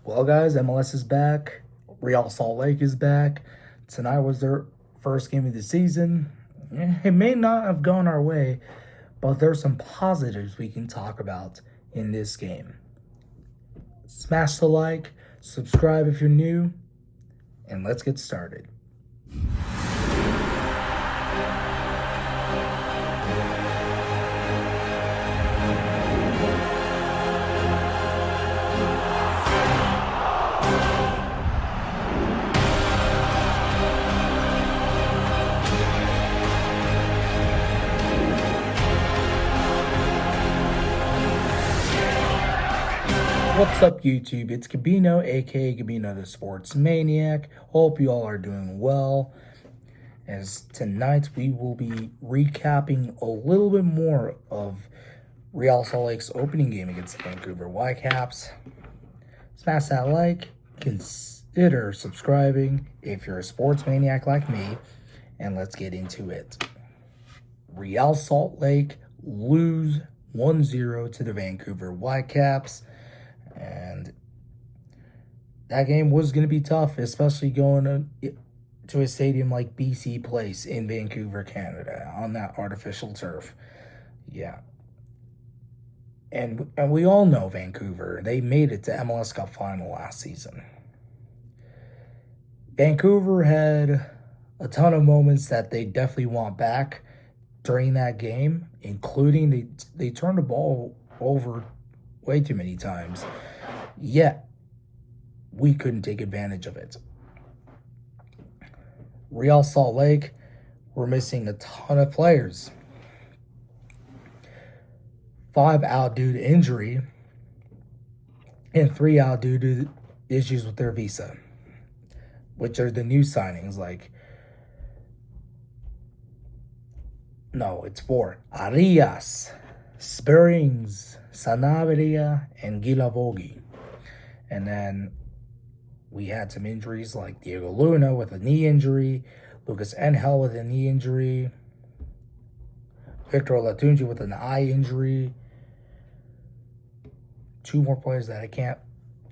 Well, guys, MLS is back. Real Salt Lake is back. Tonight was their first game of the season. It may not have gone our way, but there's some positives we can talk about in this game. Smash the like, subscribe if you're new, and let's get started. What's up, YouTube? It's Gabino, aka Gabino the Sports Maniac. Hope you all are doing well. As tonight we will be recapping a little bit more of Real Salt Lake's opening game against the Vancouver Whitecaps. Smash that like, consider subscribing if you're a sports maniac like me, and let's get into it. Real Salt Lake lose 1-0 to the Vancouver Whitecaps. And that game was going to be tough, especially going to a stadium like BC Place in Vancouver, Canada, on that artificial turf. Yeah. And we all know Vancouver. They made it to MLS Cup Final last season. Vancouver had a ton of moments that they definitely want back during that game, including they turned the ball over way too many times, yet we couldn't take advantage of it. Real Salt Lake were missing a ton of players. 5 out due to injury, and 3 out due to issues with their visa, which are the new signings it's 4. Arias, Springs, Sanabria, and Gilavogi. And then we had some injuries like Diego Luna with a knee injury, Lucas Angel with a knee injury, Victor Latunji with an eye injury. 2 more players that I can't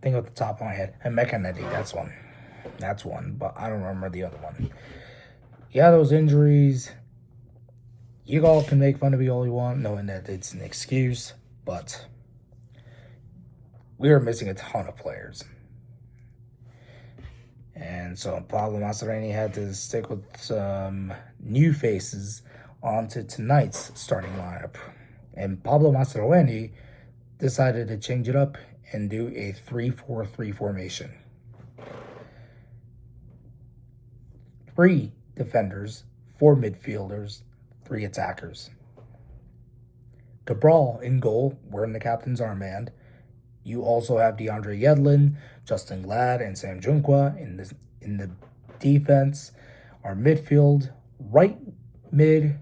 think of the top of my head. And Mekanedi, that's one, but I don't remember the other one. Yeah, those injuries, you all can make fun of me all you want, knowing that it's an excuse, but we were missing a ton of players. And so Pablo Mastroeni had to stick with some new faces onto tonight's starting lineup. And Pablo Mastroeni decided to change it up and do a 3-4-3 formation. 3 defenders, 4 midfielders, 3 attackers. Cabral in goal, wearing the captain's armband. You also have DeAndre Yedlin, Justin Glad, and Sam Junqua in the defense. Our midfield, right mid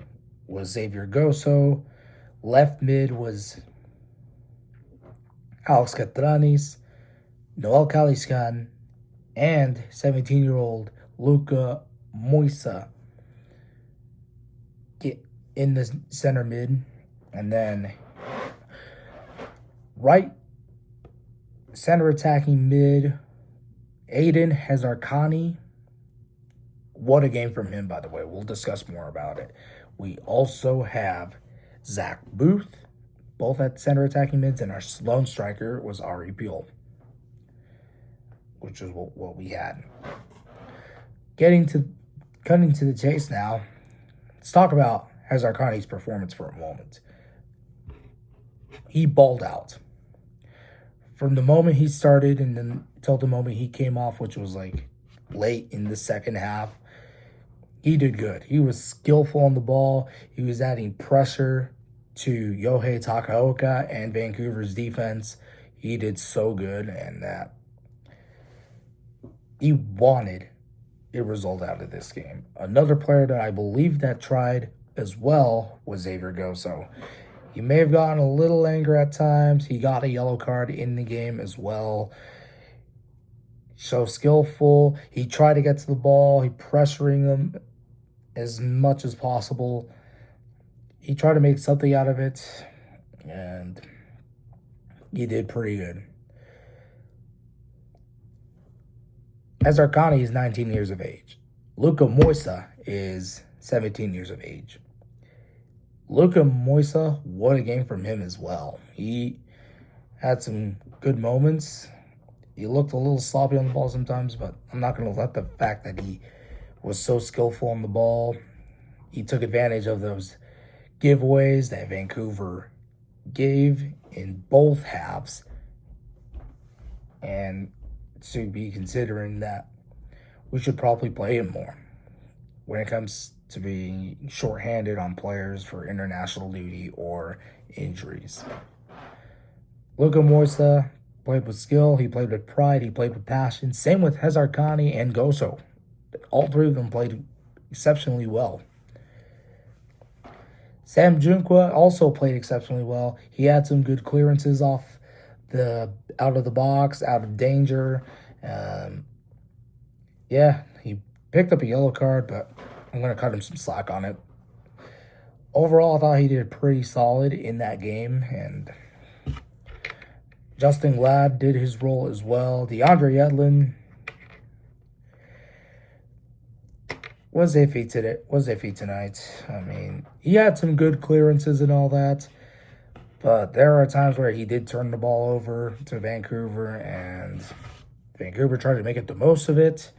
was Xavier Goso. Left mid was Alex Catranis, Noel Caliscan, and 17-year-old Luca Moisa in the center mid. And then right center attacking mid, Aiden Hazarkani. What a game from him, by the way. We'll discuss more about it. We also have Zach Booth, both at center attacking mids, and our lone striker was Ari Buell, which is what we had. Cutting to the chase now, let's talk about Hazarkani's performance for a moment. He balled out. From the moment he started and then until the moment he came off, which was late in the second half, he did good. He was skillful on the ball. He was adding pressure to Yohei Takaoka and Vancouver's defense. He did so good, and that he wanted a result out of this game. Another player that I believe that tried as well was Xavier Goso. He may have gotten a little angry at times. He got a yellow card in the game as well. So skillful. He tried to get to the ball. He pressuring them as much as possible. He tried to make something out of it, and he did pretty good. Ezarkani is 19 years of age. Luka Moisa is 17 years of age. Luka Moisa, what a game from him as well. He had some good moments. He looked a little sloppy on the ball sometimes, but I'm not going to let the fact that he was so skillful on the ball. He took advantage of those giveaways that Vancouver gave in both halves, and to be considering that we should probably play him more when it comes to being shorthanded on players for international duty or injuries. Luka Moisa played with skill, he played with pride, he played with passion. Same with Hezarkani and Goso. All three of them played exceptionally well. Sam Junqua also played exceptionally well. He had some good clearances out of the box, out of danger. Yeah, he picked up a yellow card, but I'm going to cut him some slack on it. Overall, I thought he did pretty solid in that game, and Justin Glad did his role as well. DeAndre Yedlin was iffy tonight. I mean, he had some good clearances and all that, but there are times where he did turn the ball over to Vancouver, and Vancouver tried to make it the most of it,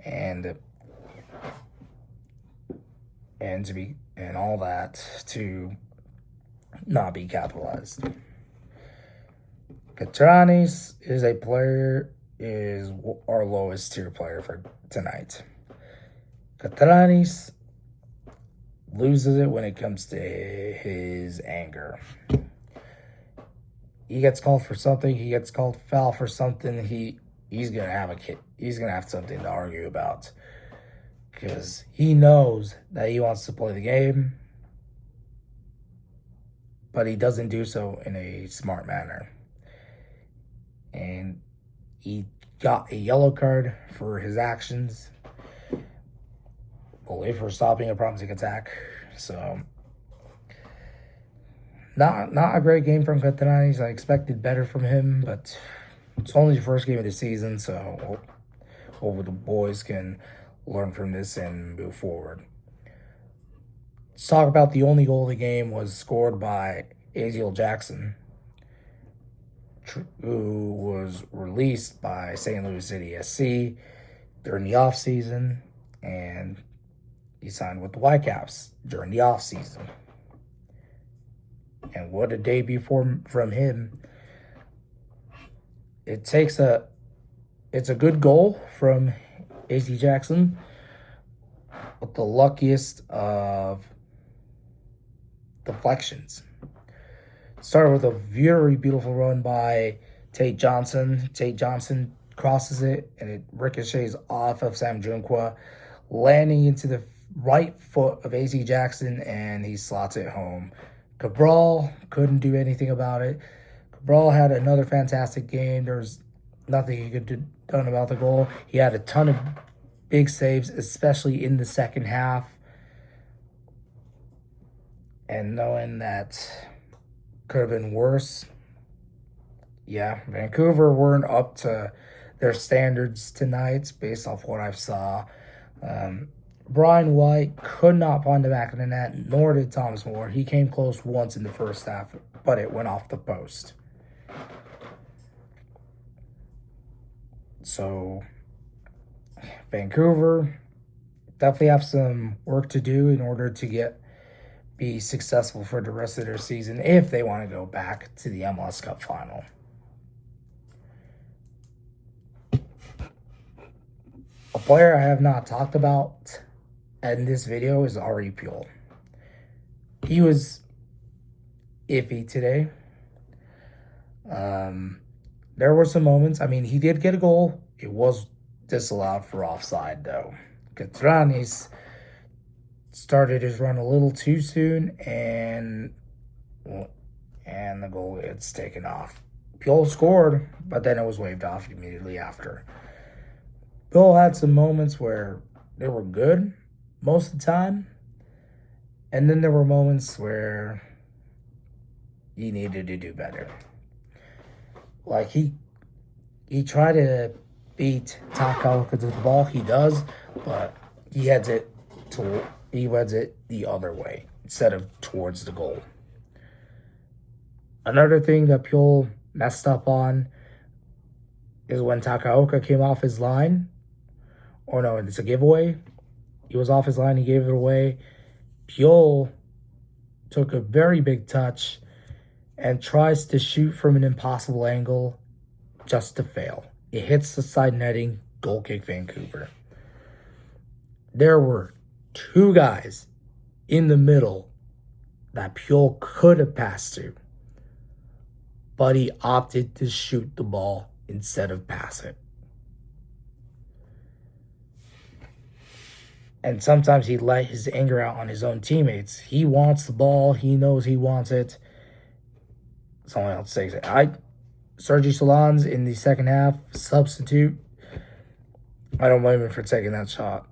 and all that to not be capitalized. Katranis is our lowest tier player for tonight. Katranis loses it when it comes to his anger. He gets called for something. He gets called foul for something. He's gonna have something to argue about, because he knows that he wants to play the game, but he doesn't do so in a smart manner. And he got a yellow card for his actions, only for stopping a promising attack. So, not a great game from Katanais. I expected better from him, but it's only the first game of the season, so hope the boys can learn from this and move forward. Let's talk about the only goal of the game was scored by Aziel Jackson, who was released by St. Louis City SC during the offseason, and he signed with the Whitecaps during the offseason. And what a debut from him. It's a good goal from AZ Jackson, with the luckiest of deflections. Started with a very beautiful run by Tate Johnson. Tate Johnson crosses it, and it ricochets off of Sam Junqua, landing into the right foot of AZ Jackson, and he slots it home. Cabral couldn't do anything about it. Cabral had another fantastic game. There's nothing he could do done about the goal. He had a ton of big saves, especially in the second half. And knowing that could have been worse. Yeah, Vancouver weren't up to their standards tonight based off what I saw. Brian White could not find the back of the net, nor did Thomas Moore. He came close once in the first half, but it went off the post. So, Vancouver definitely have some work to do in order to be successful for the rest of their season if they want to go back to the MLS Cup final. A player I have not talked about in this video is Ari Pule. He was iffy today. There were some moments. I mean, he did get a goal. It was disallowed for offside, though. Catranis started his run a little too soon, and the goal gets taken off. Pule scored, but then it was waved off immediately after. Pule had some moments where they were good most of the time, and then there were moments where he needed to do better. Like he tried to beat Takaoka to the ball. He does, but he heads it the other way instead of towards the goal. Another thing that Pure messed up on is when Takaoka came off his line. Or no, it's a giveaway. He was off his line, he gave it away. Pure took a very big touch and tries to shoot from an impossible angle just to fail. It hits the side netting, goal kick Vancouver. There were two guys in the middle that Pure could have passed to, but he opted to shoot the ball instead of pass it. And sometimes he let his anger out on his own teammates. He wants the ball. He knows he wants it. Someone else takes it. Sergi Solans in the second half, substitute. I don't blame him for taking that shot.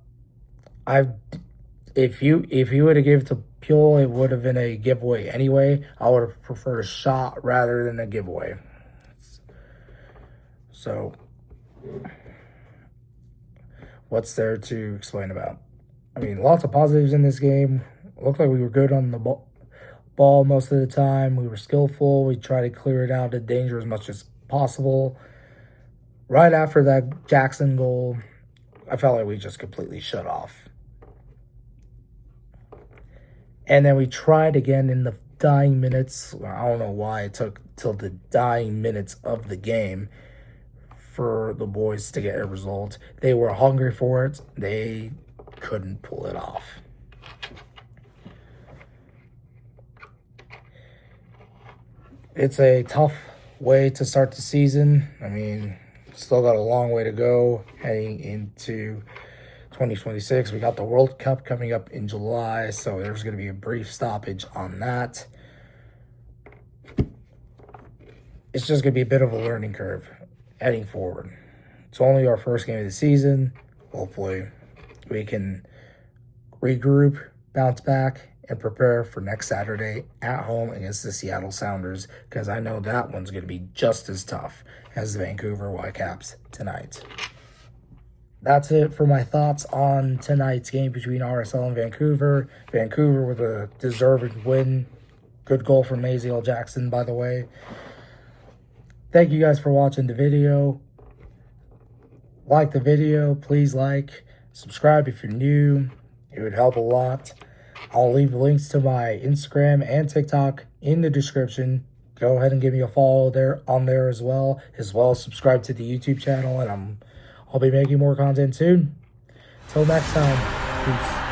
If he would have given it to Pure, it would have been a giveaway anyway. I would have preferred a shot rather than a giveaway. So, what's there to explain about? I mean, lots of positives in this game. It looked like we were good on the ball most of the time. We were skillful. We tried to clear it out of danger as much as possible. Right after that Jackson goal, I felt like we just completely shut off. And then we tried again in the dying minutes. I don't know why it took till the dying minutes of the game for the boys to get a result. They were hungry for it. They couldn't pull it off. It's a tough way to start the season. I mean, still got a long way to go heading into 2026. We got the World Cup coming up in July, so there's going to be a brief stoppage on that. It's just going to be a bit of a learning curve heading forward. It's only our first game of the season. Hopefully, we can regroup, bounce back, and prepare for next Saturday at home against the Seattle Sounders, because I know that one's going to be just as tough as the Vancouver Whitecaps tonight. That's it for my thoughts on tonight's game between RSL and Vancouver. Vancouver with a deserving win. Good goal from Maziel Jackson, by the way. Thank you guys for watching the video. Like the video, please like. Subscribe if you're new. It would help a lot. I'll leave links to my Instagram and TikTok in the description. Go ahead and give me a follow there as well. Subscribe to the YouTube channel, and I'll be making more content soon. Till next time, peace.